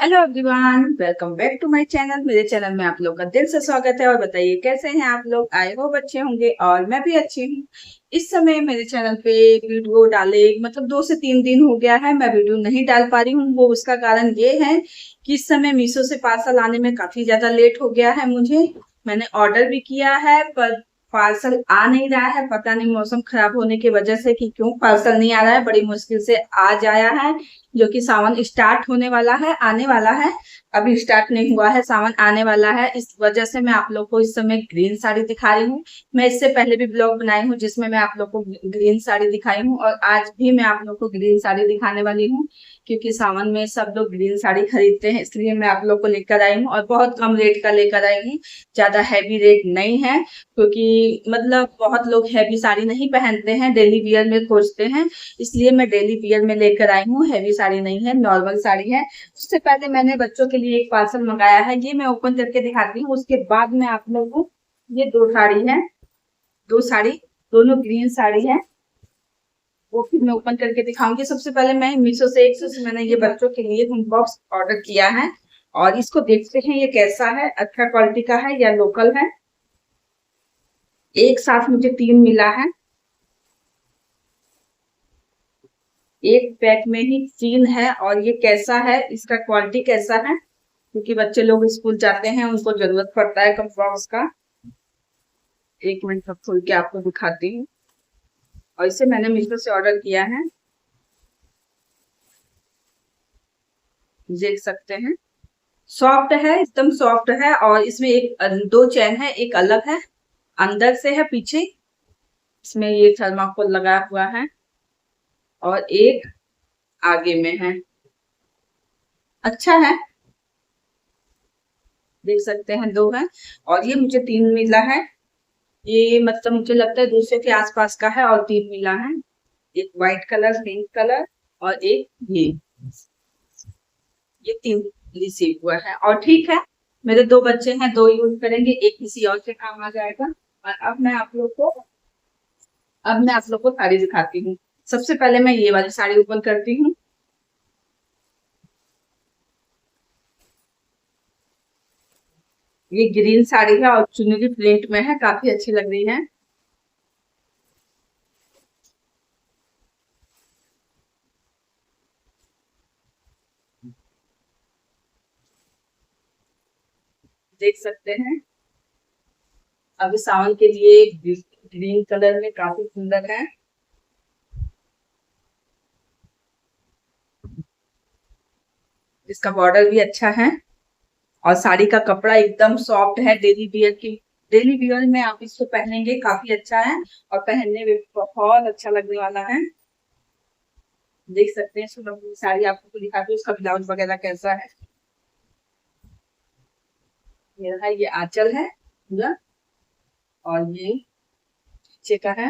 Hello everyone, welcome back to my channel. मेरे channel में आप लोग का दिल से स्वागत है। और बताइए कैसे हैं आप लोग। आई होप अच्छे होंगे और मैं भी अच्छी हूँ। इस समय मेरे चैनल पे वीडियो डाले मतलब 2 से 3 दिन हो गया है, मैं वीडियो नहीं डाल पा रही हूँ। वो उसका कारण ये है कि इस समय मीशो से पार्सल आने में काफी ज्यादा लेट हो गया है। मुझे मैंने ऑर्डर भी किया है पर पार्सल आ नहीं रहा है। पता नहीं मौसम खराब होने की वजह से कि क्यों पार्सल नहीं आ रहा है। बड़ी मुश्किल से आज आया है, जो कि सावन स्टार्ट होने वाला है, आने वाला है। अभी स्टार्ट नहीं हुआ है, सावन आने वाला है। इस वजह से मैं आप लोग को इस समय ग्रीन साड़ी दिखा रही हूँ। मैं इससे पहले भी ब्लॉग बनाई हूँ जिसमें मैं आप लोग को ग्रीन साड़ी दिखाई हूँ, और आज भी मैं आप लोग को ग्रीन साड़ी दिखाने वाली हूँ। क्योंकि सावन में सब लोग ग्रीन साड़ी खरीदते हैं, इसलिए मैं आप लोग को लेकर आई हूँ। और बहुत कम रेट का लेकर आई हूँ, ज्यादा हैवी रेट नहीं है। क्योंकि मतलब बहुत लोग हैवी साड़ी नहीं पहनते हैं, डेली वियर में खोजते हैं। इसलिए मैं डेली वियर में लेकर आई हूँ। हैवी साड़ी नहीं है, नॉर्मल साड़ी है। उससे पहले मैंने बच्चों के लिए एक पार्सल मंगाया है, ये मैं ओपन करके दिखाती हूँ। उसके बाद में आप लोगों को ये दो साड़ी है, दो साड़ी, दोनों ग्रीन साड़ी है, वो फिर मैं ओपन करके दिखाऊंगी। सबसे पहले मैं मीशो से मैंने ये बच्चों के लिए बॉक्स ऑर्डर किया है, और इसको देखते हैं ये कैसा है, अच्छा क्वालिटी का है या लोकल है। एक साथ मुझे 3 मिला है, एक पैक में ही 3 है। और ये कैसा है, इसका क्वालिटी कैसा है, क्योंकि बच्चे लोग स्कूल जाते हैं, उनको जरूरत पड़ता है बॉक्स का। एक मिनट तक खोल के आपको दिखाती हूँ। और इसे मैंने मीशो से ऑर्डर किया है, देख सकते हैं। सॉफ्ट है, एकदम सॉफ्ट है। और इसमें एक दो चैन है, एक अलग है, अंदर से है, पीछे इसमें ये थर्माकोल लगा हुआ है, और एक आगे में है। अच्छा है, देख सकते हैं, दो है। और ये मुझे 3 मिला है। ये मतलब मुझे लगता है 200 के आसपास का है, और 3 मिला है। एक व्हाइट कलर, पिंक कलर, और एक ये 3 रिसीव हुआ है। और ठीक है, मेरे 2 बच्चे हैं, 2 यूज करेंगे, एक किसी और से काम आ जाएगा। और अब मैं आप लोग को साड़ी दिखाती हूँ। सबसे पहले मैं ये वाली साड़ी ओपन करती हूँ। ये ग्रीन साड़ी है और चुनरी प्रिंट में है, काफी अच्छी लग रही है। देख सकते हैं, अभी सावन के लिए ग्रीन कलर में काफी सुंदर है। इसका बॉर्डर भी अच्छा है, और साड़ी का कपड़ा एकदम सॉफ्ट है। डेली वियर में आप इसको पहनेंगे, काफी अच्छा है। और पहनने में बहुत अच्छा लगने वाला है। देख सकते हैं, सुनो साड़ी आपको दिखाती हूँ, उसका ब्लाउज वगैरह कैसा है। ये रहा, ये आंचल है पूरा, और ये नीचे का है।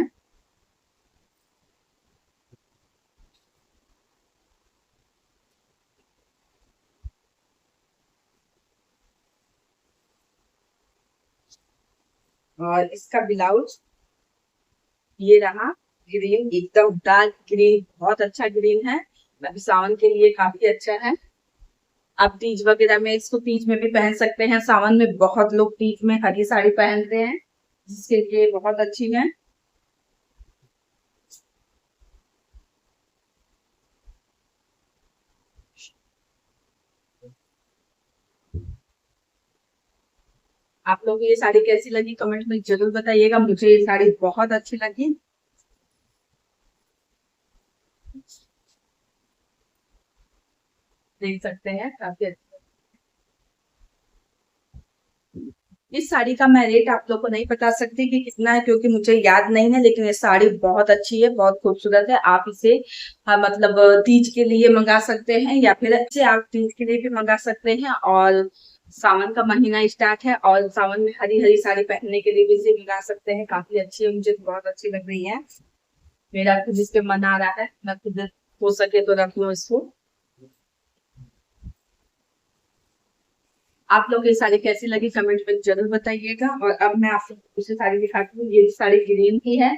और इसका ब्लाउज ये रहा, ग्रीन, एकदम डार्क ग्रीन, बहुत अच्छा ग्रीन है। अभी सावन के लिए काफी अच्छा है। आप तीज वगैरह में इसको तीज में भी पहन सकते हैं। सावन में बहुत लोग तीज में हरी साड़ी पहनते हैं, जिसके लिए बहुत अच्छी है। आप लोग ये साड़ी कैसी लगी कमेंट में जरूर बताइएगा। मुझे ये साड़ी बहुत अच्छी लगी। देख सकते हैं, काफी अच्छी। इस साड़ी का मैं रेट आप लोग को नहीं बता सकती कि कितना है, क्योंकि मुझे याद नहीं है। लेकिन ये साड़ी बहुत अच्छी है, बहुत खूबसूरत है। आप इसे मतलब तीज के लिए मंगा सकते हैं, या फिर इसे आप तीज के लिए भी मंगा सकते हैं। और सावन का महीना स्टार्ट है, और सावन में हरी हरी साड़ी पहनने के लिए भी इसे मंगा सकते हैं। काफी अच्छी है, मुझे तो बहुत अच्छी लग रही है। मेरा खुद इस पे मन आ रहा है, मैं खुद हो सके तो रख लूं इसको। आप लोग ये साड़ी कैसी लगी कमेंट में जरूर बताइएगा। और अब मैं आप लोग को दूसरी साड़ी दिखाती हूँ। ये साड़ी ग्रीन की है,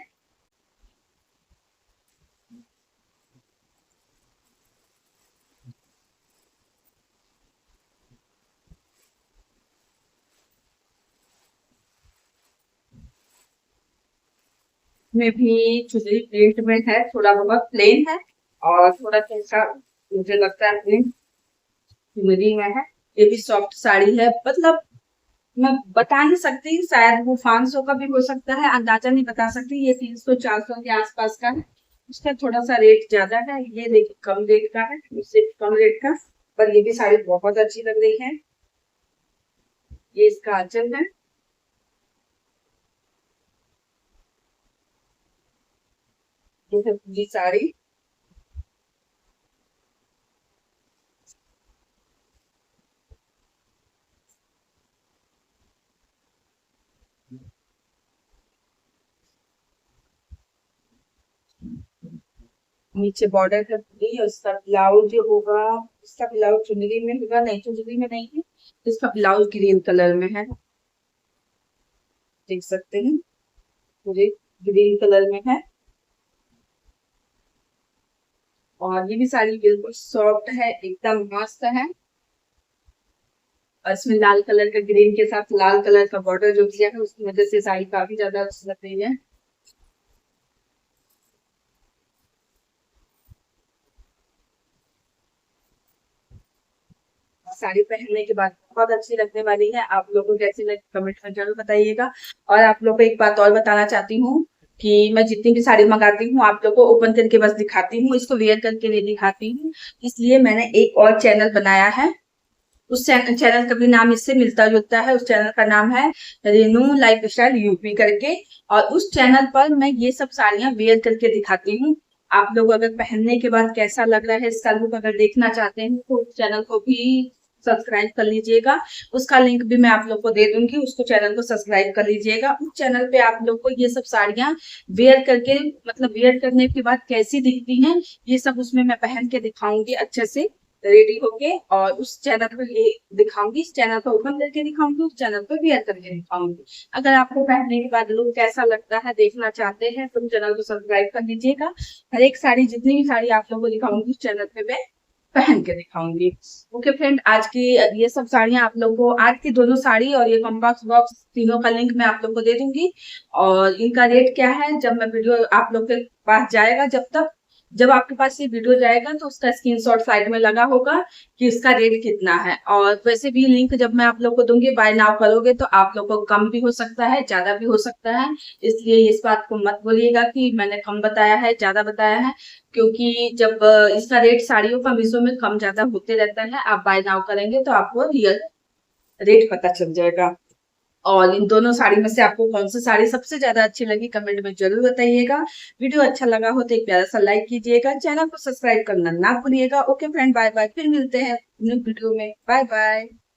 इसमें भी चुनरी प्रिंट में है, थोड़ा बहुत प्लेन है और थोड़ा सा मुझे लगता है प्रिंट चुनरी में है। ये भी सॉफ्ट साड़ी है, मतलब मैं बता नहीं सकती, शायद वो 500 का भी हो सकता है, अंदाजा नहीं बता सकती। ये 300-400 के आसपास का है। उसका थोड़ा सा रेट ज्यादा है, ये देखिए कम रेट का है, उससे कम रेट का। पर ये भी साड़ी बहुत अच्छी लग रही है। ये इसका आंचल है। ये है पूरी साड़ी। नीचे बॉर्डर है पूरी, और इसका ब्लाउज जो होगा, इसका ब्लाउज चुनरी में होगा, नहीं चुनरी में नहीं है। इसका ब्लाउज ग्रीन कलर में है, देख सकते हैं, पूरे ग्रीन कलर में है। और ये भी साड़ी बिल्कुल सॉफ्ट है, एकदम मस्त है। और इसमें लाल कलर का, ग्रीन के साथ लाल कलर का बॉर्डर जो दिया है, उसकी वजह से साड़ी काफी ज्यादा अच्छी लग रही है। साड़ी पहनने के बाद बहुत अच्छी लगने वाली है। आप लोगों को कैसी लगी कमेंट में जरूर बताइएगा। और आप लोगों को एक बात और बताना चाहती हूँ कि मैं जितनी भी साड़ी मंगाती हूँ, आप लोगों को ओपन करके बस दिखाती हूँ, इसको वेयर करके नहीं दिखाती हूँ। इसलिए मैंने एक और चैनल बनाया है। उस चैनल का भी नाम इससे मिलता जुलता है। उस चैनल का नाम है रेनू लाइफ स्टाइल यूपी करके। और उस चैनल पर मैं ये सब साड़ियां वेयर करके दिखाती हूँ। आप लोग अगर पहनने के बाद कैसा लग रहा है, इसका लुक अगर देखना चाहते हैं तो उस चैनल को भी सब्सक्राइब कर लीजिएगा। उसका लिंक भी मैं आप लोग को दे दूंगी, उसको चैनल को सब्सक्राइब कर लीजिएगा। उस चैनल पे आप लोग को ये सब साड़ियां वेयर करके, मतलब वेयर करने के बाद कैसी दिखती हैं, ये सब उसमें मैं पहन के दिखाऊंगी अच्छे से रेडी होके। और उस चैनल पर ये दिखाऊंगी, इस चैनल को ओपन करके दिखाऊंगी, उस चैनल पर वेयर करके दिखाऊंगी। अगर आपको पहनने के बाद लुक कैसा लगता है देखना चाहते हैं तो चैनल को सब्सक्राइब कर लीजिएगा। हर एक साड़ी, जितनी भी साड़ी आप लोगों को दिखाऊंगी उस चैनल पे मैं पहन के दिखाऊंगी। ओके फ्रेंड, आज की ये सब साड़ियां आप लोगों को, आज की दोनों साड़ी और ये कॉम्बॉक्स बॉक्स तीनों का लिंक मैं आप लोग को दे दूंगी। और इनका रेट क्या है जब मैं वीडियो आप लोग के पास जाएगा, जब आपके पास ये वीडियो जाएगा तो उसका स्क्रीनशॉट साइड में लगा होगा कि उसका रेट कितना है। और वैसे भी लिंक जब मैं आप लोग को दूंगी, बाय नाउ करोगे तो आप लोग को कम भी हो सकता है, ज्यादा भी हो सकता है। इसलिए इस बात को मत बोलिएगा कि मैंने कम बताया है, ज्यादा बताया है। क्योंकि जब इसका रेट साड़ियों का मीशो में कम ज्यादा होते रहता है, आप बाय नाउ करेंगे तो आपको रियल रेट पता चल जाएगा। और इन दोनों साड़ी में से आपको कौन सी साड़ी सबसे ज्यादा अच्छी लगी कमेंट में जरूर बताइएगा। वीडियो अच्छा लगा हो तो एक प्यारा सा लाइक कीजिएगा, चैनल को सब्सक्राइब करना ना भूलिएगा। ओके फ्रेंड, बाय बाय, फिर मिलते हैं न्यू वीडियो में। Bye bye.